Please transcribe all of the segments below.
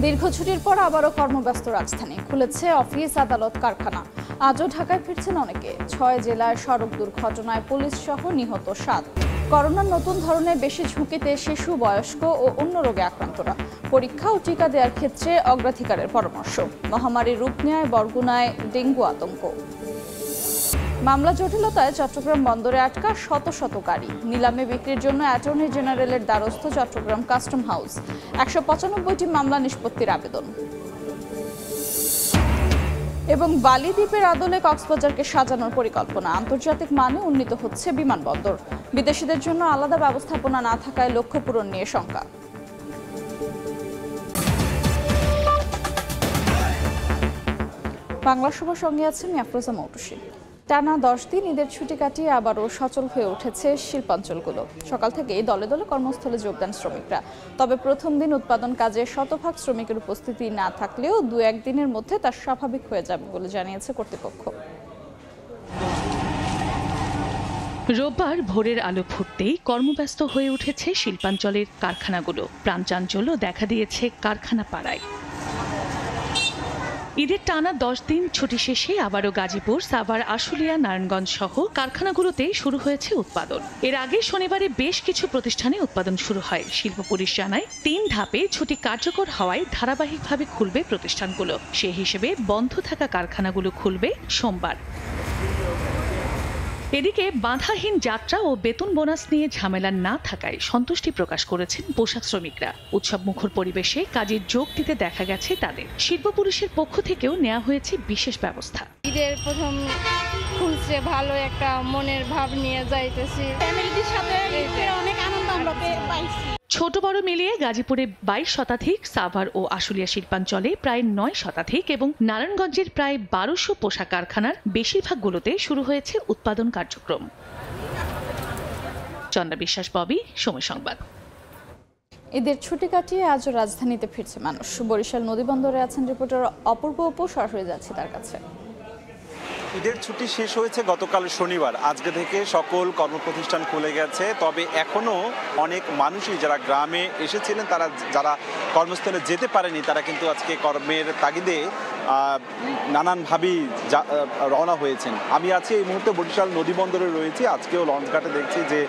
দীর্ঘ ছুটির পর আবারও কর্মব্যস্ত রাজধানী। খুলেছে অফিস, আদালত, কারখানা। আজও ঢাকায় ফিরছেন অনেকে। ৬ জেলায় সড়ক দুর্ঘটনায় পুলিশ সহ নিহত ৭। করোনার নতুন ধরনের বেশি ঝুঁকিতে শিশু, বয়স্ক ও অন্য রোগে আক্রান্তরা। পরীক্ষা ও টিকা দেওয়ার ক্ষেত্রে অগ্রাধিকারের পরামর্শ। মহামারীর রূপ নেয় বরগুনায় ডেঙ্গু আতঙ্ক। মামলা জটিলতায় চট্টগ্রাম বন্দরে আটকা শত শত গাড়ি। নিলামে বিক্রির জন্য অ্যাটর্নি জেনারেলের দ্বারস্থ চট্টগ্রাম কাস্টম হাউস। ১৯৫টি মামলা নিষ্পত্তির আবেদন। এবং বালি দ্বীপের আদলে কক্সবাজারকে সাজানোর পরিকল্পনা। আন্তর্জাতিক মানে উন্নীত হচ্ছে বিমানবন্দর। বিদেশিদের জন্য আলাদা ব্যবস্থাপনা না থাকায় লক্ষ্য পূরণ নিয়ে শঙ্কা। বাংলা সভার সঙ্গে আছেন আফরোজা মৌটুসী। টানা 10 দিন ঈদের ছুটি কাটিয়ে আবারও সচল হয়ে উঠেছে শিল্পাঞ্চলগুলো। সকাল থেকেই দলে দলে কর্মস্থলে যোগদান শ্রমিকরা। তবে প্রথম দিন উৎপাদন কাজে শতভাগ শ্রমিকের উপস্থিতি না থাকলেও 2-1 দিনের মধ্যে তা স্বাভাবিক হয়ে যাবে বলে জানিয়েছে কর্তৃপক্ষ। রোববার ভোরের আলো ফুটতেই কর্মব্যস্ত হয়ে উঠেছে শিল্পাঞ্চলের কারখানাগুলো। প্রাণচাঞ্চল্য দেখা দিয়েছে কারখানা পাড়ায়। ঈদের টানা 10 দিন ছুটি শেষে আবারও গাজীপুর, সাভার, আশুলিয়া, নারায়ণগঞ্জ সহ কারখানাগুলোতে শুরু হয়েছে উৎপাদন। এর আগে শনিবারে বেশ কিছু প্রতিষ্ঠানে উৎপাদন শুরু হয়। শিল্প পুলিশ জানায় 3 ধাপে ছুটি কার্যকর হওয়ায় ধারাবাহিকভাবে খুলবে প্রতিষ্ঠানগুলো। সে হিসেবে বন্ধ থাকা কারখানাগুলো খুলবে সোমবার। এদিকে বাধাহীন যাত্রা ও বেতন বোনাস নিয়ে ঝামেলা না থাকায় সন্তুষ্টি প্রকাশ করেছেন পোশাক শ্রমিকরা। উৎসবমুখর পরিবেশে কাজে যোগ দিতে দেখা গেছে তাদের। শিল্প পুলিশের পক্ষ থেকেও নেওয়া হয়েছে বিশেষ ব্যবস্থা। ঈদের প্রথম খুলছে, ভালো একটা মনের ভাব নিয়ে যাইতেছি। ফ্যামিলির সাথে অনেক আনন্দ আমরা পাইছি। ছোট বড় মিলিয়ে গাজীপুরে 22 শতাধিক, সাভার ও আশুলিয়া শিল্পাঞ্চলে প্রায় 9 শতাধিক এবং নারায়ণগঞ্জের প্রায় 1200 পোশাক কারখানার বেশিরভাগগুলোতে শুরু হয়েছে উৎপাদন কার্যক্রম। চন্দ্রা বিশ্বাস, ববি, সময় সংবাদ। ঈদের ছুটি কাটিয়ে আজও রাজধানীতে ফিরছে মানুষ। বরিশাল নদীবন্দরে আছেন রিপোর্টার অপূর্ব অপু। সরাসরি যাচ্ছি তার কাছে। ঈদের ছুটি শেষ হয়েছে গতকাল শনিবার। আজকে থেকে সকল কর্মপ্রতিষ্ঠান খুলে গেছে। তবে এখনও অনেক মানুষই যারা গ্রামে এসেছিলেন, তারা যারা কর্মস্থলে যেতে পারেনি, তারা কিন্তু আজকে কর্মের তাগিদে নানানভাবেই রওনা হয়েছেন। আমি আছি এই মুহূর্তে বরিশাল নদীবন্দরে রয়েছি। আজকেও লঞ্চঘাটে দেখছি যে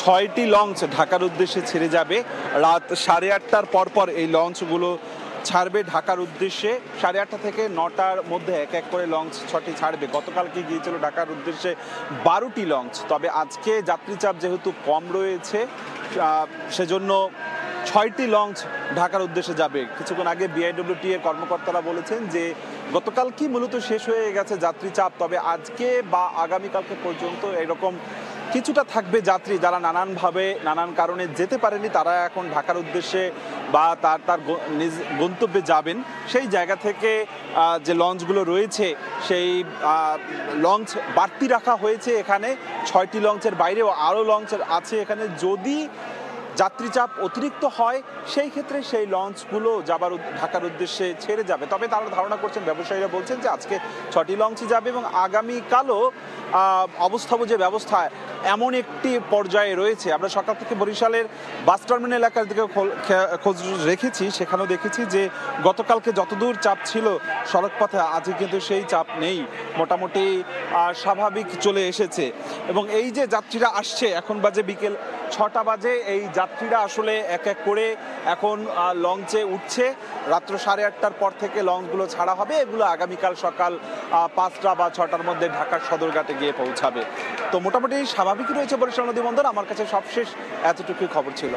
6টি লঞ্চ ঢাকার উদ্দেশ্যে ছেড়ে যাবে। রাত 8:30টার পরপর এই লঞ্চগুলো ছাড়বে ঢাকার উদ্দেশ্যে। 8:30 থেকে 9টার মধ্যে এক এক করে লঞ্চ 6টি ছাড়বে। গতকালকে গিয়েছিল ঢাকার উদ্দেশ্যে 12টি লঞ্চ। তবে আজকে যাত্রীচাপ যেহেতু কম রয়েছে, সেজন্য 6টি লঞ্চ ঢাকার উদ্দেশ্যে যাবে। কিছুক্ষণ আগে বিআইডব্লিউটি এর কর্মকর্তারা বলেছেন যে গতকাল কি মূলত শেষ হয়ে গেছে যাত্রীচাপ, তবে আজকে বা আগামীকালকে পর্যন্ত এরকম কিছুটা থাকবে যাত্রী যারা নানানভাবে নানান কারণে যেতে পারেনি, তারা এখন ঢাকার উদ্দেশ্যে বা তার নিজ গন্তব্যে যাবেন। সেই জায়গা থেকে যে লঞ্চগুলো রয়েছে সেই লঞ্চ বাড়তি রাখা হয়েছে। এখানে 6টি লঞ্চের বাইরেও আরও লঞ্চ আছে এখানে। যদি যাত্রীচাপ অতিরিক্ত হয় সেই ক্ষেত্রে সেই লঞ্চগুলো যাবার ঢাকার উদ্দেশ্যে ছেড়ে যাবে। তবে তারা ধারণা করছেন, ব্যবসায়ীরা বলছেন যে আজকে 6টি লঞ্চই যাবে এবং আগামীকালও অবস্থাবুঝে ব্যবস্থা এমন একটি পর্যায়ে রয়েছে। আমরা সকাল থেকে বরিশালের বাস টার্মিনাল এলাকার দিকে খোঁজ রেখেছি, সেখানেও দেখেছি যে গতকালকে যতদূর চাপ ছিল সড়কপথে, আজকে কিন্তু সেই চাপ নেই, মোটামুটি স্বাভাবিক চলে এসেছে। এবং এই যে যাত্রীরা আসছে, এখন বাজে বিকেল 6টা বাজে, এই যাত্রীরা আসলে এক এক করে এখন লঞ্চে উঠছে। রাত্র 8:30টার পর থেকে লঞ্চগুলো ছাড়া হবে। এগুলো আগামীকাল সকাল 5টা বা 6টার মধ্যে ঢাকার সদরঘাটে গিয়ে পৌঁছাবে। তো মোটামুটি স্বাভাবিকই রয়েছে বরিশাল নদীবন্দর। আমার কাছে সবশেষ এতটুকুই খবর ছিল।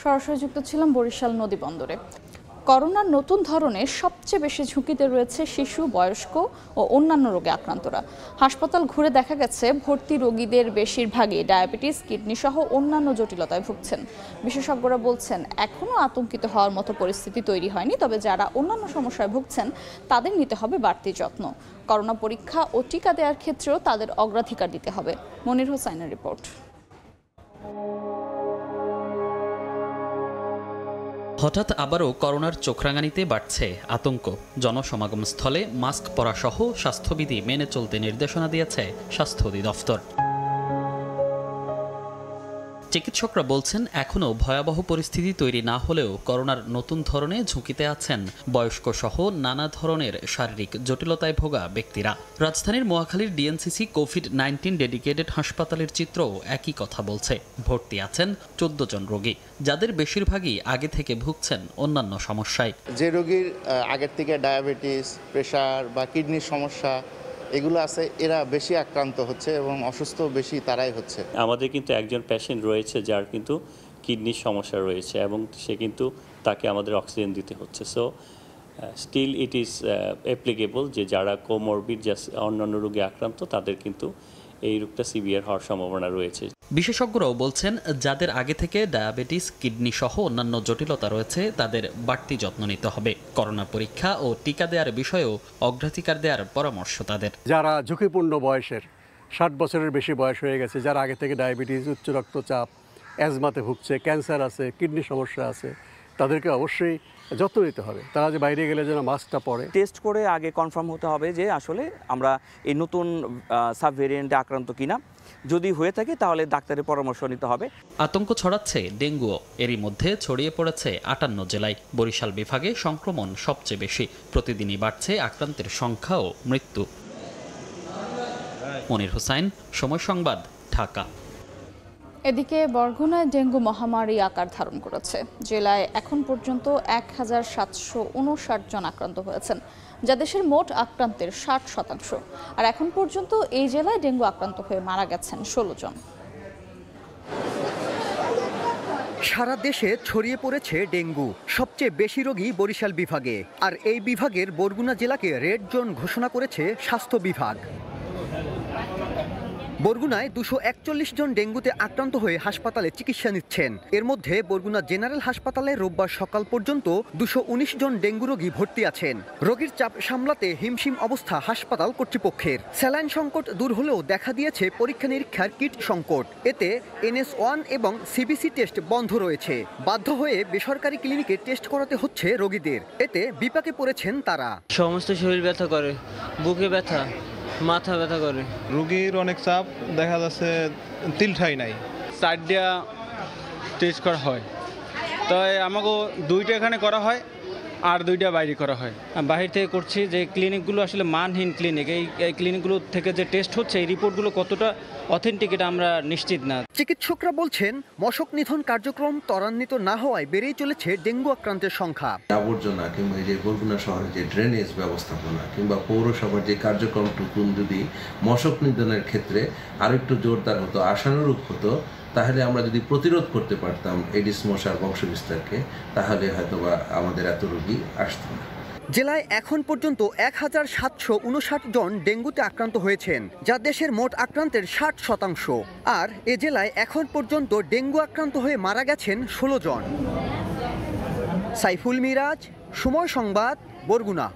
সরাসরি যুক্ত ছিলাম বরিশাল নদীবন্দরে। করোনার নতুন ধরনের সবচেয়ে বেশি ঝুঁকিতে রয়েছে শিশু, বয়স্ক ও অন্যান্য রোগে আক্রান্তরা। হাসপাতাল ঘুরে দেখা গেছে ভর্তি রোগীদের বেশিরভাগই ডায়াবেটিস, কিডনি সহ অন্যান্য জটিলতায় ভুগছেন। বিশেষজ্ঞরা বলছেন এখনও আতঙ্কিত হওয়ার মতো পরিস্থিতি তৈরি হয়নি, তবে যারা অন্যান্য সমস্যায় ভুগছেন তাদের নিতে হবে বাড়তি যত্ন। করোনা পরীক্ষা ও টিকা দেওয়ার ক্ষেত্রেও তাদের অগ্রাধিকার দিতে হবে। মনির হোসাইনের রিপোর্ট। হঠাৎ আবারও করোনার চোখরাঙানিতে বাড়ছে আতঙ্ক। জনসমাগম স্থলে মাস্ক পরা সহ স্বাস্থ্যবিধি মেনে চলতে নির্দেশনা দিয়েছে স্বাস্থ্য অধিদপ্তর। চিকিৎসকরা বলছেন এখনও ভয়াবহ পরিস্থিতি তৈরি না হলেও করোনার নতুন ধরনে ঝুঁকিতে আছেন বয়স্ক সহ নানা ধরনের শারীরিক জটিলতায় ভোগা ব্যক্তিরা। রাজধানীর মহাখালীর ডিএনসিসি কোভিড-19 ডেডিকেটেড হাসপাতালের চিত্রও একই কথা বলছে। ভর্তি আছেন 14 জন রোগী, যাদের বেশিরভাগই আগে থেকে ভুগছেন অন্যান্য সমস্যায়। যে রোগীর আগের থেকে ডায়াবেটিস, প্রেশার বা কিডনির সমস্যা এগুলো আছে, এরা বেশি আক্রান্ত হচ্ছে এবং অসুস্থ বেশি তারাই হচ্ছে। আমাদের কিন্তু একজন পেশেন্ট রয়েছে যার কিন্তু কিডনির সমস্যা রয়েছে এবং সে কিন্তু তাকে আমাদের অক্সিজেন দিতে হচ্ছে। So still it is applicable যে যারা কোমরবিড অন্যান্য রোগে আক্রান্ত তাদের কিন্তু এই রোগটা সিভিয়ার হওয়ার সম্ভাবনা রয়েছে। বিশেষজ্ঞরাও বলছেন যাদের আগে থেকে ডায়াবেটিস, কিডনি সহ অন্যান্য জটিলতা রয়েছে তাদের বাড়তি যত্ন নিতে হবে। করোনা পরীক্ষা ও টিকা দেওয়ার বিষয়েও অগ্রাধিকার দেওয়ার পরামর্শ তাদের। যারা ঝুঁকিপূর্ণ বয়সের, 60 বছরের বেশি বয়স হয়ে গেছে, যারা আগে থেকে ডায়াবেটিস, উচ্চ রক্তচাপ, অ্যাজমাতে ভুগছে, ক্যান্সার আছে, কিডনি সমস্যা আছে, তাদেরকে অবশ্যই যত্ন নিতে হবে। তারা যে বাইরে গেলে যেন মাস্কটা পরে। টেস্ট করে আগে কনফার্ম হতে হবে যে আসলে আমরা এই নতুন সাব ভেরিয়েন্টে আক্রান্ত কিনা। যদি হয়ে থাকে তাহলে ডাক্তারের পরামর্শ নিতে হবে। আতঙ্ক ছড়াচ্ছে ডেঙ্গুও। এরই মধ্যে ছড়িয়ে পড়েছে 58 জেলায়। বরিশাল বিভাগে সংক্রমণ সবচেয়ে বেশি। প্রতিদিনই বাড়ছে আক্রান্তের সংখ্যা ও মৃত্যু। মনির হোসাইন, সময় সংবাদ, ঢাকা। এদিকে বরগুনায় ডেঙ্গু মহামারী আকার ধারণ করেছে। জেলায় এখন পর্যন্ত 1759 জন আক্রান্ত হয়েছেন, যা দেশের মোট আক্রান্তের 60%। আর এখন পর্যন্ত এই জেলায় ডেঙ্গু আক্রান্ত হয়ে মারা গেছেন 16 জন। সারা দেশে ছড়িয়ে পড়েছে ডেঙ্গু। সবচেয়ে বেশি রোগী বরিশাল বিভাগে, আর এই বিভাগের বরগুনা জেলাকে রেড জোন ঘোষণা করেছে স্বাস্থ্য বিভাগ। বরগুনায় 241 জন ডেঙ্গুতে আক্রান্ত হয়ে হাসপাতালে চিকিৎসা নিচ্ছেন। এর মধ্যে বরগুনা জেনারেল হাসপাতালে রোববার সকাল পর্যন্ত 219 জন ডেঙ্গু রোগী ভর্তি আছেন। রোগীর চাপ সামলাতে হিমশিম অবস্থা হাসপাতাল কর্তৃপক্ষের। স্যালাইন সংকট দূর হলেও দেখা দিয়েছে পরীক্ষা নিরীক্ষার কিট সংকট। এতে NS1 এবং CBC টেস্ট বন্ধ রয়েছে। বাধ্য হয়ে বেসরকারি ক্লিনিকে টেস্ট করাতে হচ্ছে রোগীদের। এতে বিপাকে পড়েছেন তারা। সমস্ত শরীর ব্যথা করে, বুকে ব্যথা, মাথা ব্যথা করে। রোগীর অনেক চাপ, দেখা যাচ্ছে তিলঠাই নাই। 4টা টেস্ট করা হয়, তাই আমাকে 2টা এখানে করা হয় আর 2টা বাইরে করা হয়। বাহির থেকে করছি যে ক্লিনিকগুলো আসলে মানহীন ক্লিনিক। এই ক্লিনিকগুলো থেকে যে টেস্ট হচ্ছে এই রিপোর্টগুলো কতটা অথেন্টিক এটা আমরা নিশ্চিত না। চিকিৎসকরা বলছেন মশক নিধন কার্যক্রম ত্বরান্বিত না হওয়ায় বেড়েই চলেছে ডেঙ্গু আক্রান্তের সংখ্যা। আবর্জনা কিংবা এই যে বরগুনা শহরের যে ড্রেনেজ ব্যবস্থাপনা কিংবা পৌরসভার যে কার্যক্রমটুকু যদি মশক নিধনের ক্ষেত্রে আরেকটু জোরদার হতো, আশানুরূপ হতো, তাহলে আমরা যদি প্রতিরোধ করতে পারতাম এডিস মশার বংশবিস্তারকে, তাহলে হয়তোবা আমাদের এত রোগী আসত না। জেলায় এখন পর্যন্ত 1759 জন ডেঙ্গুতে আক্রান্ত হয়েছেন, যা দেশের মোট আক্রান্তের 60%। আর এ জেলায় এখন পর্যন্ত ডেঙ্গু আক্রান্ত হয়ে মারা গেছেন 16 জন। সাইফুল মিরাজ, সময় সংবাদ, বরগুনা।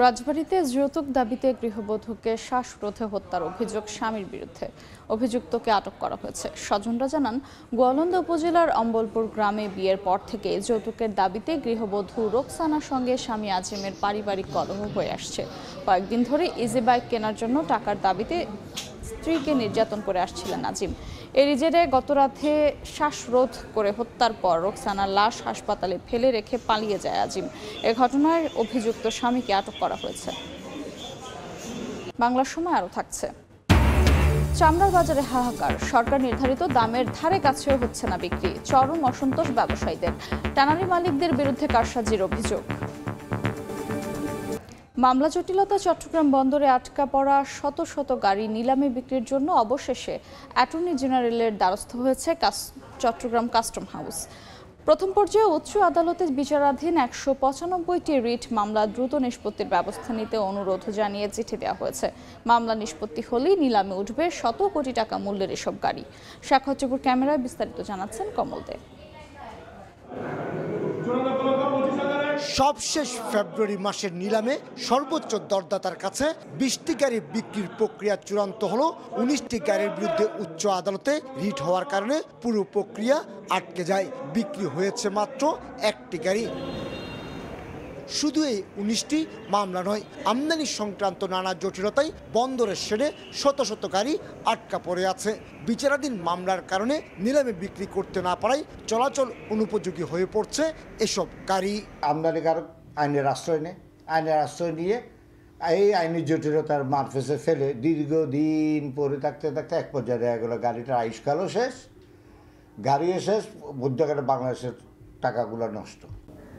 রাজবাড়ীতে যৌতুক দাবিতে গৃহবধূকে শ্বাসরোধে হত্যার অভিযোগ স্বামীর বিরুদ্ধে। অভিযুক্তকে আটক করা হয়েছে। স্বজনরা জানান, গোয়ালন্দা উপজেলার অম্বলপুর গ্রামে বিয়ের পর থেকে যৌতুকের দাবিতে গৃহবধূ রোকসানার সঙ্গে স্বামী আজিমের পারিবারিক কলহ হয়ে আসছে। কয়েকদিন ধরে ইজি বাইক কেনার জন্য টাকার দাবিতে স্ত্রীকে নির্যাতন করে আসছিলেন আজিম। এরই জেরে গতরাতে শ্বাসরোধ করে হত্যার পর রোকসানার লাশ হাসপাতালে ফেলে রেখে পালিয়ে যায় আজিম। এ ঘটনায় অভিযুক্ত স্বামীকে আটক করা হয়েছে। বাংলার সময় আরও থাকছে। চামড়ার বাজারে হাহাকার। সরকার নির্ধারিত দামের ধারে কাছেও হচ্ছে না বিক্রি। চরম অসন্তোষ ব্যবসায়ীদের। ট্যানারি মালিকদের বিরুদ্ধে কারসাজির অভিযোগ। মামলা জটিলতা। চট্টগ্রাম বন্দরে আটকা পড়া শত শত গাড়ি নিলামে বিক্রির জন্য অবশেষে অ্যাটর্নি জেনারেলের দ্বারস্থ হয়েছে চট্টগ্রাম কাস্টম হাউস। প্রথম পর্যায়ে উচ্চ আদালতে বিচারাধীন 195টি রিট মামলা দ্রুত নিষ্পত্তির ব্যবস্থা নিতে অনুরোধ জানিয়ে চিঠি দেওয়া হয়েছে। মামলা নিষ্পত্তি হলেই নিলামে উঠবে শত কোটি টাকা মূল্যের এসব গাড়ি। সাক্ষাৎকার ক্যামেরায় বিস্তারিত জানাচ্ছেন কমল দে। সবশেষ ফেব্রুয়ারি মাসের নিলামে সর্বোচ্চ দরদাতার কাছে 20টি গাড়ি বিক্রির প্রক্রিয়া চূড়ান্ত হলো। 19টি গাড়ির বিরুদ্ধে উচ্চ আদালতে রিট হওয়ার কারণে পুরো প্রক্রিয়া আটকে যায়। বিক্রি হয়েছে মাত্র 1টি গাড়ি। শুধু এই 19টি মামলা নয়, আমদানি সংক্রান্ত নানা জটিলতায় বন্দরের শেডে শত শত গাড়ি আটকা পড়ে আছে। বিচারাধীন মামলার কারণে নিলামে বিক্রি করতে না পারায় চলাচল অনুপযোগী হয়ে পড়ছে এসব গাড়ি। আমদানিকারক আইনের আশ্রয় নেয়, আইনের আশ্রয় নিয়ে এই আইনি জটিলতার মারফেসে ফেলে দীর্ঘদিন পরে থাকতে থাকতে এক পর্যায়ে দেখা গেলো গাড়িটার আয়ুষ্কালও শেষ, গাড়িও শেষ, মধ্যখানে বাংলাদেশের টাকাগুলো নষ্ট।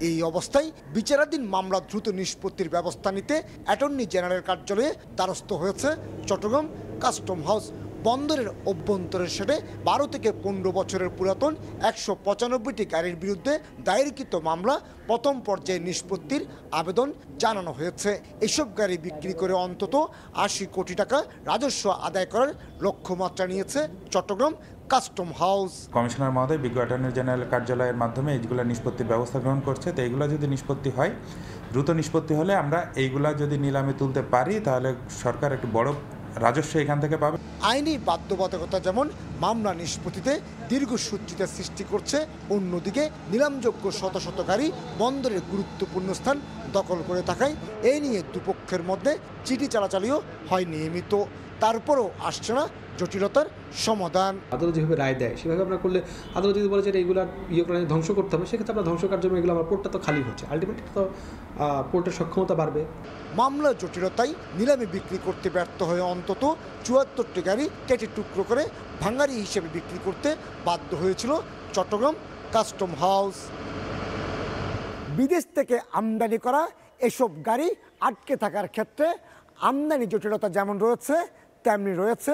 এই অবস্থায় বিচারাধীন মামলা দ্রুত নিষ্পত্তির ব্যবস্থা নিতে অ্যাটর্নি জেনারেল কার্যালয়ে দ্বারস্থ হয়েছে চট্টগ্রাম কাস্টম হাউস। বন্দরের অভ্যন্তরের শেডে 12 থেকে 15 বছরের পুরাতন 195টি গাড়ির বিরুদ্ধে দায়েরকৃত মামলা প্রথম পর্যায়ে নিষ্পত্তির আবেদন জানানো হয়েছে। এসব গাড়ি বিক্রি করে অন্তত 80 কোটি টাকা রাজস্ব আদায় করার লক্ষ্যমাত্রা নিয়েছে চট্টগ্রাম কাস্টম হাউস। কমিশনার মহোদয় বিজ্ঞ অ্যাটর্নি জেনারেল কার্যালয়ের মাধ্যমে এইগুলো নিষ্পত্তির ব্যবস্থা গ্রহণ করছে। তো এইগুলো যদি নিষ্পত্তি হয়, দ্রুত নিষ্পত্তি হলে আমরা এইগুলা যদি নিলামে তুলতে পারি তাহলে সরকার একটু বড় রাজস্ব এখান থেকে পাবে। আইনি বাধ্যবাধকতা যেমন মামলা নিষ্পত্তিতে দীর্ঘসূত্রিতা সৃষ্টি করছে, অন্যদিকে নিলামযোগ্য শত শত গাড়ি বন্দরের গুরুত্বপূর্ণ স্থান দখল করে থাকায় এই নিয়ে দুপক্ষের মধ্যে চিঠি চালাচালিও হয় নিয়মিত। তারপরও আসছে না জটিলতার সমাধান। আদালত যেভাবে রায় দেয় সেভাবে আমরা করলে, আদালত যদি বলে যে এইগুলো করে ধ্বংস করতে হবে, সেক্ষেত্রে আমরা ধ্বংস কার্য এগুলো আমার পোর্টটা তো খালি হচ্ছে, আলটিমেটলি তো পোর্টের সক্ষমতা বাড়বে। মামলা জটিলতায় নিলামে বিক্রি করতে ব্যর্থ হয়ে অন্তত 74টি গাড়ি কেটে টুকরো করে ভাঙারি হিসেবে বিক্রি করতে বাধ্য হয়েছিল চট্টগ্রাম কাস্টম হাউস। বিদেশ থেকে আমদানি করা এসব গাড়ি আটকে থাকার ক্ষেত্রে আমদানি জটিলতা যেমন রয়েছে তেমনি রয়েছে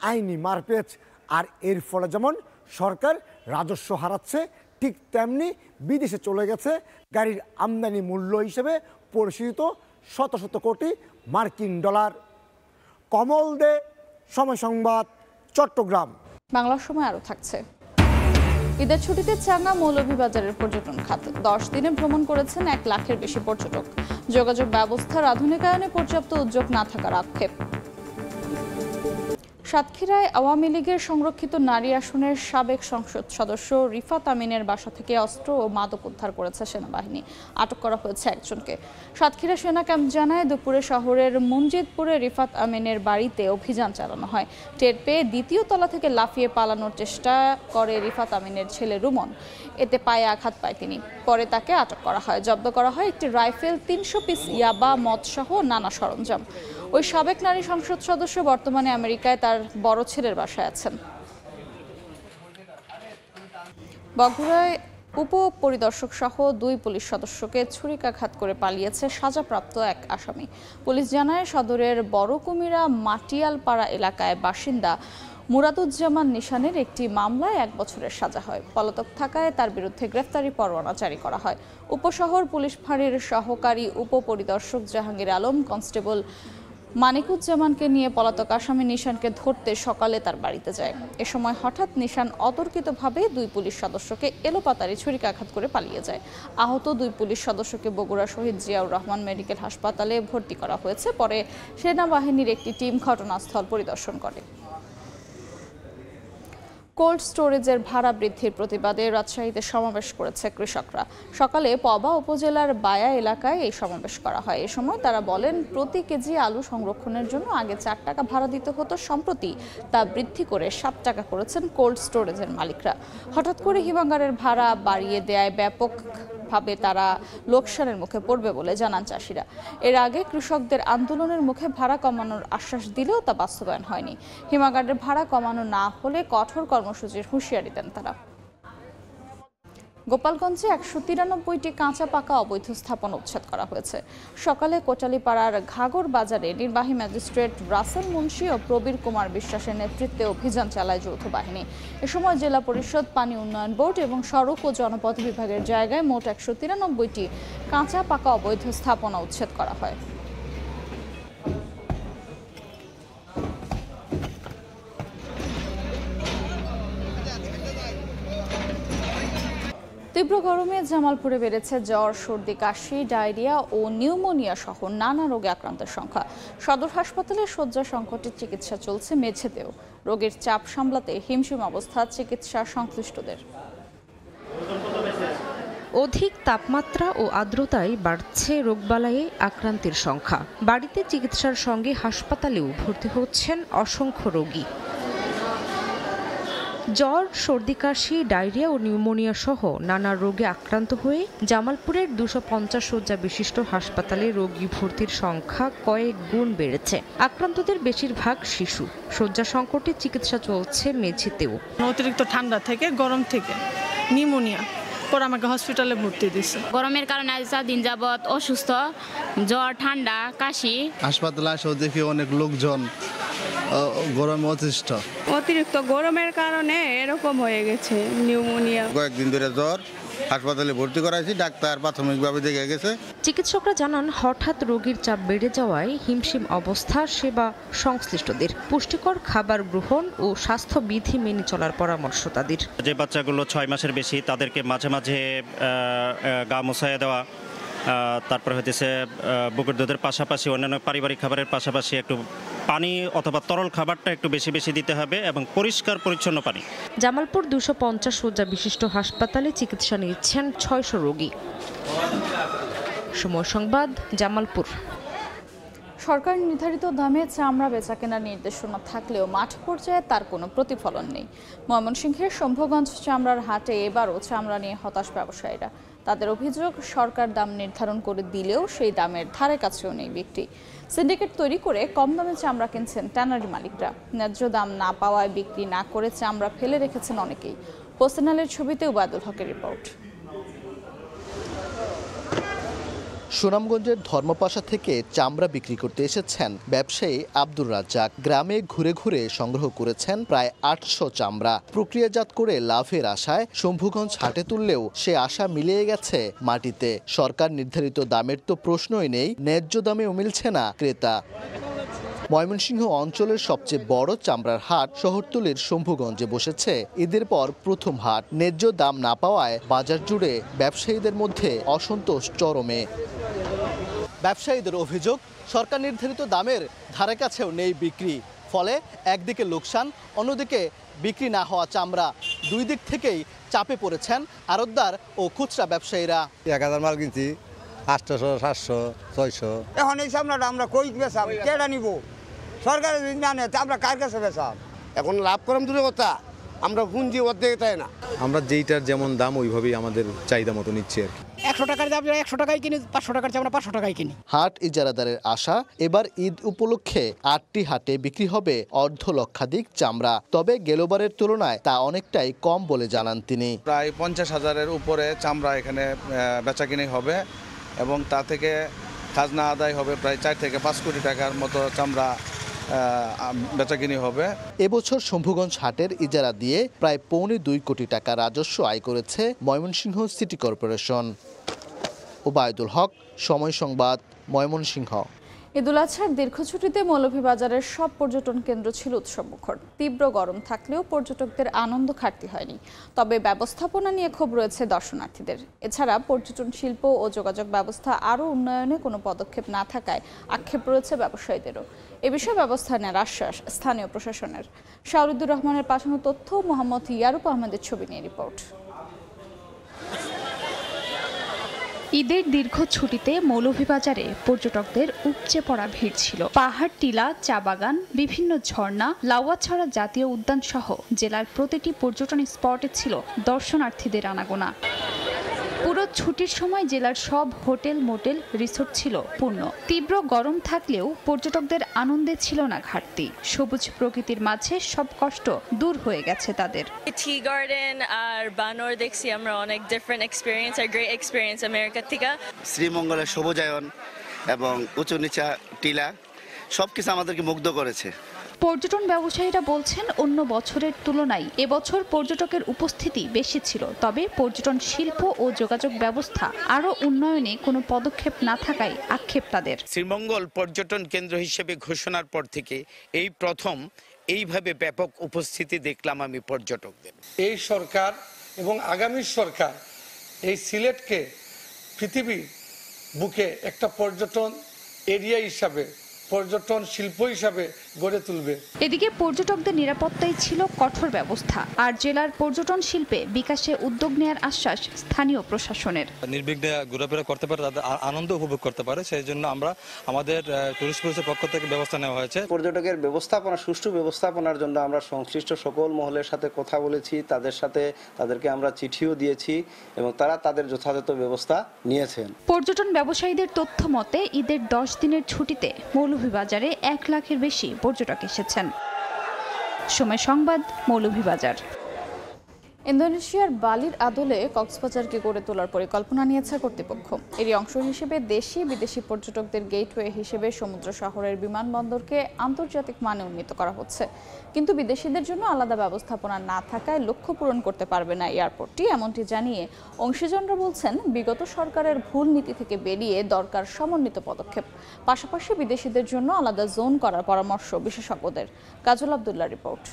আইনি মারপ্যাচ। আর এর ফলে যেমন সরকার রাজস্ব হারাচ্ছে, ঠিক তেমনি বিদেশে চলে গেছে গাড়ির আমদানি মূল্য হিসেবে পরিশোধিত শত শত কোটি মার্কিন ডলার। কমল দে, সময় সংবাদ, চট্টগ্রাম। বাংলা সময় আরও থাকছে। ঈদের ছুটিতে চাঙ্গা মৌলভীবাজারের পর্যটন খাত। 10 দিনে ভ্রমণ করেছেন 1 লাখের বেশি পর্যটক। যোগাযোগ ব্যবস্থার আধুনিকায়নে পর্যাপ্ত উদ্যোগ না থাকার আক্ষেপ। সাতক্ষীরায় আওয়ামী লীগের সংরক্ষিত নারী আসনের সাবেক সংসদ সদস্য রিফাত আমিনের বাসা থেকে অস্ত্র ও মাদক উদ্ধার করেছে সেনাবাহিনী। আটক করা হয়েছে একজনকে। সাতক্ষীরা সেনা ক্যাম্প জানায় দুপুরে শহরের মঞ্জিদপুরে রিফাত আমিনের বাড়িতে অভিযান চালানো হয়। টের পেয়ে দ্বিতীয় তলা থেকে লাফিয়ে পালানোর চেষ্টা করে রিফাত আমিনের ছেলে রুমন। এতে পায়ে আঘাত পায় তিনি। পরে তাকে আটক করা হয়। জব্দ করা হয় একটি রাইফেল, 300 পিস ইয়াবা, মদসহ নানা সরঞ্জাম। ওই সাবেক নারী সংসদ সদস্য বর্তমানে আমেরিকায় তার বড় ছেলের বাসায় আছেন। বগুড়ায় উপপরিদর্শক সহ 2 পুলিশ সদস্যকে ছুরিকাঘাত করে পালিয়েছে সাজাপ্রাপ্ত এক আসামি। পুলিশ জানায় সদরের বড় কুমিরা মাটিয়ালপাড়া এলাকায় বাসিন্দা মুরাদুজ্জামান নিশানের একটি মামলায় 1 বছরের সাজা হয়। পলাতক থাকায় তার বিরুদ্ধে গ্রেফতারি পরোয়ানা জারি করা হয়। উপশহর পুলিশ ফাঁড়ির সহকারী উপপরিদর্শক জাহাঙ্গীর আলম কনস্টেবল মানিকুজ্জামানকে নিয়ে পলাতক আসামি নিশানকে ধরতে সকালে তার বাড়িতে যায়। এ সময় হঠাৎ নিশান অতর্কিতভাবে 2 পুলিশ সদস্যকে এলোপাতাড়ি ছুরিকাঘাত করে পালিয়ে যায়। আহত 2 পুলিশ সদস্যকে বগুড়া শহীদ জিয়াউর রহমান মেডিকেল হাসপাতালে ভর্তি করা হয়েছে। পরে সেনাবাহিনীর একটি টিম ঘটনাস্থল পরিদর্শন করে। কোল্ড স্টোরেজের ভাড়া বৃদ্ধির প্রতিবাদে রাজশাহীতে সমাবেশ করেছে কৃষকরা। সকালে পবা উপজেলার বায়া এলাকায় এই সমাবেশ করা হয়। এ সময় তারা বলেন, প্রতি কেজি আলু সংরক্ষণের জন্য আগে 4 টাকা ভাড়া দিতে হতো, সম্প্রতি তা বৃদ্ধি করে 7 টাকা করেছেন কোল্ড স্টোরেজের মালিকরা। হঠাৎ করে হিমাগারের ভাড়া বাড়িয়ে দেয় ব্যাপকভাবে তারা লোকসানের মুখে পড়বে বলে জানান চাষিরা। এর আগে কৃষকদের আন্দোলনের মুখে ভাড়া কমানোর আশ্বাস দিলেও তা বাস্তবায়ন হয়নি। হিমাগারের ভাড়া কমানো না হলে কঠোর কর্মসূচির হুঁশিয়ারি দেন তারা। গোপালগঞ্জে 193টি কাঁচা পাকা অবৈধ স্থাপনা উচ্ছেদ করা হয়েছে। সকালে কোটালীপাড়ার ঘাগর বাজারে নির্বাহী ম্যাজিস্ট্রেট রাসেল মুন্সি ও প্রবীর কুমার বিশ্বাসের নেতৃত্বে অভিযান চালায় যৌথ বাহিনী। এ সময় জেলা পরিষদ, পানি উন্নয়ন বোর্ড এবং সড়ক ও জনপথ বিভাগের জায়গায় মোট 193টি কাঁচা পাকা অবৈধ স্থাপনা উচ্ছেদ করা হয়। তীব্র গরমে জামালপুরে বেড়েছে জ্বর, সর্দি, কাশি, ডায়রিয়া ও নিউমোনিয়া সহ নানা রোগে আক্রান্তের সংখ্যা। সদর হাসপাতালে শয্যা সংকটের চিকিৎসা চলছে মেঝেতেও। রোগীর চাপ সামলাতে হিমশিম অবস্থা চিকিৎসা সংশ্লিষ্টদের। অধিক তাপমাত্রা ও আর্দ্রতায় বাড়ছে রোগবালাইয়ে আক্রান্তের সংখ্যা। বাড়িতে চিকিৎসার সঙ্গে হাসপাতালেও ভর্তি হচ্ছেন অসংখ্য রোগী। জ্বর, সর্দি কাশি, ডায়রিয়া ও নিউমোনিয়া সহ নানা রোগে আক্রান্ত হয়ে জামালপুরের 250 শয্যা বিশিষ্ট হাসপাতালে রোগী ভর্তির সংখ্যা কয়েক গুণ বেড়েছে। আক্রান্তদের বেশিরভাগ শিশু। শয্যা সংকটে চিকিৎসা চলছে মেঝেতেও। অতিরিক্ত ঠান্ডা থেকে, গরম থেকে, নিউমোনিয়া পর আমাকে হসপিটালে ভর্তি দিছে। গরমের কারণে আজ দিন যাবত অসুস্থ, জ্বর, ঠান্ডা, কাশি। হাসপাতালে আসেও দেখি অনেক লোকজন গরমে অতিষ্ঠ। অতিরিক্ত গরমের কারণে এরকম হয়ে গেছে নিউমোনিয়া। কয়েকদিন ধরে জ্বর, হাসপাতালে ভর্তি করাইছি, ডাক্তার প্রাথমিকভাবে দেখে গেছে। চিকিৎসকরা জানান হঠাৎ রোগীর চাপ বেড়ে যাওয়ায় হিমশিম অবস্থা সেবা সংশ্লিষ্টদের। পুষ্টিকর খাবার গ্রহণ ও স্বাস্থ্যবিধি মেনে চলার পরামর্শ তাদের। যে বাচ্চাগুলো 6 মাসের বেশি তাদেরকে মাঝে মাঝে গা মোছাইয়া দেওয়া, তারপর হইতেছে বুকের দুধের পাশাপাশি অন্যান্য পারিবারিক খাবারের পাশাপাশি একটু পানি অথবা তরল খাবারটা একটু বেশি বেশি দিতে হবে এবং পরিষ্কার পরিচ্ছন্ন পানি। জামালপুর 250 শয্যা বিশিষ্ট হাসপাতালে চিকিৎসা নিচ্ছেন 600 রোগী। সময় সংবাদ, জামালপুর। সরকার নির্ধারিত দামে চামড়া বেচাকেনার নির্দেশনা থাকলেও মাঠ পর্যায়ে তার কোনো প্রতিফলন নেই। ময়মনসিংহের শম্ভুগঞ্জ চামড়ার হাটে এবারও চামড়া নিয়ে হতাশ ব্যবসায়ীরা। তাদের অভিযোগ, সরকার দাম নির্ধারণ করে দিলেও সেই দামের ধারে কাছেও নেই বিক্রি। সিন্ডিকেট তৈরি করে কম দামে চামড়া কিনছেন ট্যানারি মালিকরা। ন্যায্য দাম না পাওয়ায় বিক্রি না করে চামড়া ফেলে রেখেছেন অনেকেই। পোস্টেনালের ছবিতে উবায়দুল হকের রিপোর্ট। সুনামগঞ্জের ধর্মপাশা থেকে চামড়া বিক্রি করতে এসেছেন ব্যবসায়ী আব্দুর রাজ্জাক। গ্রামে ঘুরে ঘুরে সংগ্রহ করেছেন প্রায় 800 চামড়া। প্রক্রিয়াজাত করে লাভের আশায় শম্ভুগঞ্জ হাটে তুললেও সে আশা মিলিয়ে গেছে মাটিতে। সরকার নির্ধারিত দামের তো প্রশ্নই নেই, ন্যায্য দামেও মিলছে না ক্রেতা। ময়মনসিংহ অঞ্চলের সবচেয়ে বড় চামড়ার হাট শহরতলির শম্ভুগঞ্জে বসেছে ঈদের পর প্রথম হাট। ন্যায্য দাম না পাওয়ায় বাজার জুড়ে ব্যবসায়ীদের মধ্যে অসন্তোষ চরমে। ব্যবসায়ীদের অভিযোগ, সরকার নির্ধারিত দামের ধারে কাছেও নেই বিক্রি। ফলে একদিকে লোকসান, অন্যদিকে বিক্রি না হওয়া চামড়া। দুই দিক থেকেই চাপে পড়েছেন আড়তদার ও খুচরা ব্যবসায়ীরা। 1000 মাল কিনছি, 800, 700, 600। এখন এই চামড়াটা আমরা কই বেচাম, কেডা নিব? সরকার যদি না নেয় আমরা কার কাছে বেচাম? এখন লাভ করাম দূরে কথা, আমরা পুঁজি অর্ধেক তাই না। আমরা যেইটার যেমন দাম ওইভাবেই আমাদের চাহিদা মতো নিচ্ছি আর কি। 100 টাকার দাম 100 টাকায় কিনি, 500 টাকার চামড়া 500 টাকায় কিনি। হাট ইজারাদারের আশা, এবার ঈদ উপলক্ষে 8টি হাটে বিক্রি হবে 1.5 লক্ষাধিক চামড়া। তবে গেলবারের তুলনায় তা অনেকটাই কম বলে জানান তিনি। প্রায় 50,000-এর উপরে চামড়া এখানে বেচাকিনি হবে এবং তা থেকে খাজনা আদায় হবে প্রায় 4 থেকে 5 কোটি টাকার মতো চামড়া বেচাকিনি হবে। এবছর শম্ভুগঞ্জ হাটের ইজারা দিয়ে প্রায় 2.25 কোটি টাকা রাজস্ব আয় করেছে ময়মনসিংহ সিটি কর্পোরেশন। উবায়দুল হক, সময় সংবাদ, ময়মনসিংহ। ঈদুল আজহার দীর্ঘ ছুটিতে মৌলভীবাজারের সব পর্যটন কেন্দ্র ছিল উৎসবমুখর। তীব্র গরম থাকলেও পর্যটকদের আনন্দ ঘাটতি হয়নি। তবে ব্যবস্থাপনা নিয়ে ক্ষোভ রয়েছে দর্শনার্থীদের। এছাড়া পর্যটন শিল্প ও যোগাযোগ ব্যবস্থা আরও উন্নয়নে কোনো পদক্ষেপ না থাকায় আক্ষেপ রয়েছে ব্যবসায়ীদেরও। এ বিষয়ে ব্যবস্থা নেওয়ার আশ্বাস স্থানীয় প্রশাসনের। শাহরুদ্দুর রহমানের পাঠানো তথ্য, মোহাম্মদ ইয়ারুপ আহমেদের ছবি নিয়ে রিপোর্ট। ঈদের দীর্ঘ ছুটিতে মৌলভীবাজারে পর্যটকদের উপচে পড়া ভিড় ছিল। পাহাড়, টিলা, চা বাগান, বিভিন্ন ঝর্ণা, লাউয়াছড়া জাতীয় উদ্যান সহ জেলার প্রতিটি পর্যটন স্পটে ছিল দর্শনার্থীদের আনাগোনা। পুরো ছুটির সময় জেলার সব হোটেল, মোটেল, রিসোর্ট ছিল পূর্ণ। তীব্র গরম থাকলেও পর্যটকদের আনন্দে ছিল না ঘাটতি। সবুজ প্রকৃতির মাঝে সব কষ্ট দূর হয়ে গেছে তাদের। টি গার্ডেন আর বানর দেখছি আমরা, অনেক different experience are great experience America থেকে। শ্রীমঙ্গলের সবুজায়ন এবং উঁচু নিচা টিলা সবকিছু আমাদেরকে মুগ্ধ করেছে। পর্যটন ব্যবসায়ীরা বলছেন, অন্য বছরের তুলনায় এবছর পর্যটকের উপস্থিতি বেশি ছিল। তবে পর্যটন শিল্প ও যোগাযোগ ব্যবস্থা আরও উন্নয়নে কোনো পদক্ষেপ না থাকায় আক্ষেপ তাদের। শ্রীমঙ্গল পর্যটন কেন্দ্র হিসেবে ঘোষণার পর থেকে এই প্রথম এইভাবে ব্যাপক উপস্থিতি দেখলাম আমি পর্যটকদের। এই সরকার এবং আগামী সরকার এই সিলেটকে পৃথিবীর বুকে একটা পর্যটন এরিয়া হিসাবে পর্যটন শিল্প হিসাবে গড়ে তুলবে। এদিকে পর্যটকদের নিরাপত্তায় ছিল কঠোর ব্যবস্থা, আর জেলার পর্যটন শিল্পে বিকাশে উদ্যোগ নেওয়ার আশ্বাস স্থানীয় প্রশাসনের। নির্বিঘ্নে ঘোরাফেরা করতে পারে, তাদের আনন্দ উপভোগ করতে পারে, সেই জন্য আমরা আমাদের টুরিস্ট পুলিশের পক্ষ থেকে ব্যবস্থা নেওয়া হয়েছে। পর্যটকের ব্যবস্থাপনা, সুষ্ঠু ব্যবস্থাপনার জন্য আমরা সংশ্লিষ্ট সকল মহলের সাথে কথা বলেছি, তাদেরকে আমরা চিঠিও দিয়েছি এবং তারা তাদের যথাযথ ব্যবস্থা নিয়েছেন। পর্যটন ব্যবসায়ীদের তথ্য মতে ঈদের 10 দিনের ছুটিতে মৌলভীবাজারে 1 লাখের বেশি পর্যটক এসেছেন। সময় সংবাদ, মৌলভীবাজার। ইন্দোনেশিয়ার বালির আদলে কক্সবাজারকে গড়ে তোলার পরিকল্পনা নিয়েছে কর্তৃপক্ষ। এরই অংশ হিসেবে দেশি বিদেশি পর্যটকদের গেটওয়ে হিসেবে সমুদ্র শহরের বিমানবন্দরকে আন্তর্জাতিক মানে উন্নীত করা হচ্ছে। কিন্তু বিদেশিদের জন্য আলাদা ব্যবস্থাপনা না থাকায় লক্ষ্য পূরণ করতে পারবে না এয়ারপোর্টটি, এমনটি জানিয়ে অংশীজনরা বলছেন বিগত সরকারের ভুল নীতি থেকে বেরিয়ে দরকার সমন্বিত পদক্ষেপ। পাশাপাশি বিদেশিদের জন্য আলাদা জোন করার পরামর্শ বিশেষজ্ঞদের। কাজল আব্দুল্লাহ রিপোর্ট।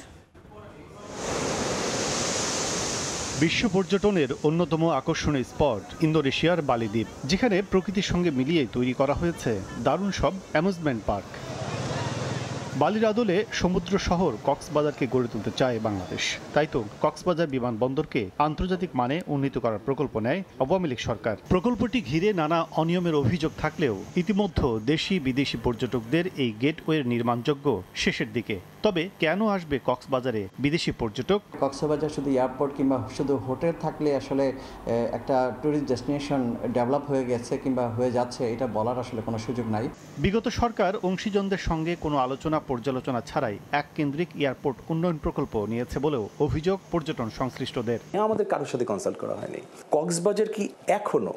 বিশ্ব পর্যটনের অন্যতম আকর্ষণীয় স্পট ইন্দোনেশিয়ার বালি দ্বীপ, যেখানে প্রকৃতির সঙ্গে মিলিয়ে তৈরি করা হয়েছে দারুণ সব অ্যামিউজমেন্ট পার্ক। বালির আদলে সমুদ্র শহর কক্সবাজারকে গড়ে তুলতে চায় বাংলাদেশ। তাই তো কক্সবাজার বিমানবন্দরকে আন্তর্জাতিক মানে উন্নীত করার প্রকল্প নেয় আওয়ামী লীগ সরকার। প্রকল্পটি ঘিরে নানা অনিয়মের অভিযোগ থাকলেও ইতিমধ্যে দেশি বিদেশি পর্যটকদের এই গেটওয়ের নির্মাণযোগ্য শেষের দিকে। তবে কেন আসবে কক্সবাজারে বিদেশি পর্যটক? কক্সবাজার শুধু এয়ারপোর্ট কিংবা শুধু হোটেল থাকলে আসলে একটা ট্যুরিস্ট ডেস্টিনেশন ডেভেলপ হয়ে গেছে কিংবা হয়ে যাচ্ছে এটা বলার আসলে কোনো সুযোগ নাই। বিগত সরকার অংশীজনদের সঙ্গে কোনো আলোচনা পর্যালোচনা ছাড়াই এক কেন্দ্রিক এয়ারপোর্ট উন্নয়ন প্রকল্প নিয়েছে বলেও অভিযোগ পর্যটন সংশ্লিষ্টদের। আমাদের কারোর সাথে কনসাল্ট করা হয়নি। কক্সবাজার কি এখনো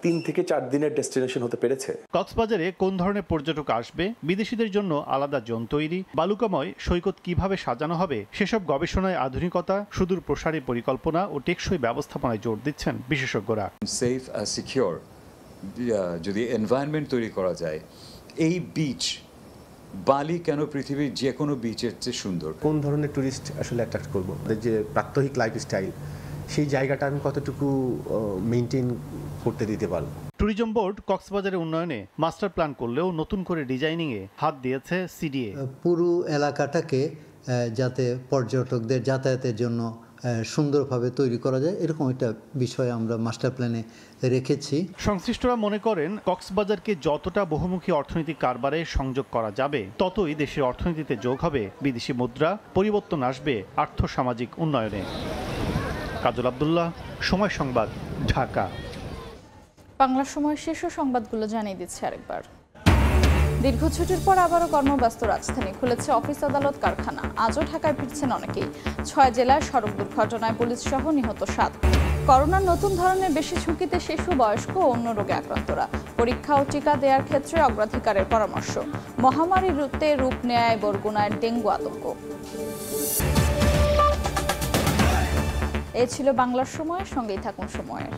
3 থেকে 4 দিনের ডেস্টিনেশন হতে পেরেছে? কক্সবাজারে কোন ধরনের পর্যটক আসবে, বিদেশিদের জন্য আলাদা জোন তৈরি, বালুকাময় সৈকত কিভাবে সাজানো হবে, সেসব গবেষণায় আধুনিকতা, সুদূর প্রসারী পরিকল্পনা ও টেকসই ব্যবস্থাপনায় জোর দিচ্ছেন বিশেষজ্ঞরা। সেফ আর সিকিউর যদি এনভায়রনমেন্ট তৈরি করা যায়, এই বিচ বালি কেন পৃথিবীর যে কোনো বিচের চেয়ে সুন্দর। কোন ধরনের টুরিস্ট আসলে অ্যাট্রাক্ট করব, যে প্রাত্যহিক লাইফস্টাইল, সেই জায়গাটা আমি কতটুকু মেইনটেইন করতে দিতে পারব। ট্যুরিজম বোর্ড কক্সবাজারের উন্নয়নে মাস্টার প্ল্যান করলেও নতুন করে ডিজাইনিংয়ে হাত দিয়েছে সিডিএ। পুরো এলাকাটাকে যাতে পর্যটকদের যাতায়াতের জন্য সুন্দরভাবে তৈরি করা যায়, এরকম একটা বিষয় আমরা মাস্টার প্ল্যানে রেখেছি। সংশ্লিষ্টরা মনে করেন কক্সবাজারকে যতটা বহুমুখী অর্থনৈতিক কারবারে সংযোগ করা যাবে, ততই দেশের অর্থনীতিতে যোগ হবে বিদেশি মুদ্রা, পরিবর্তন আসবে আর্থসামাজিক উন্নয়নে। কাজল আব্দুল্লাহ, সময় সংবাদ, ঢাকা। বাংলা সময় শীর্ষ সংবাদগুলো জানিয়ে দিচ্ছে আরেকবার। দীর্ঘ ছুটির পর আবারও কর্মব্যস্ত রাজধানী, খুলেছে অফিস, আদালত, কারখানা। আজও ঢাকায় ফিরছেন অনেকেই। 6 জেলায় সড়ক দুর্ঘটনায় পুলিশ সহ নিহত 7। করোনার নতুন ধরনের বেশি ঝুঁকিতে শিশু, বয়স্ক ও অন্য রোগে আক্রান্তরা। পরীক্ষা ও টিকা দেওয়ার ক্ষেত্রে অগ্রাধিকারের পরামর্শ। মহামারীতে রূপ নেয় বরগুনার ডেঙ্গু আতঙ্ক। এই ছিল বাংলার সময়, সঙ্গেই থাকুন সময়ের।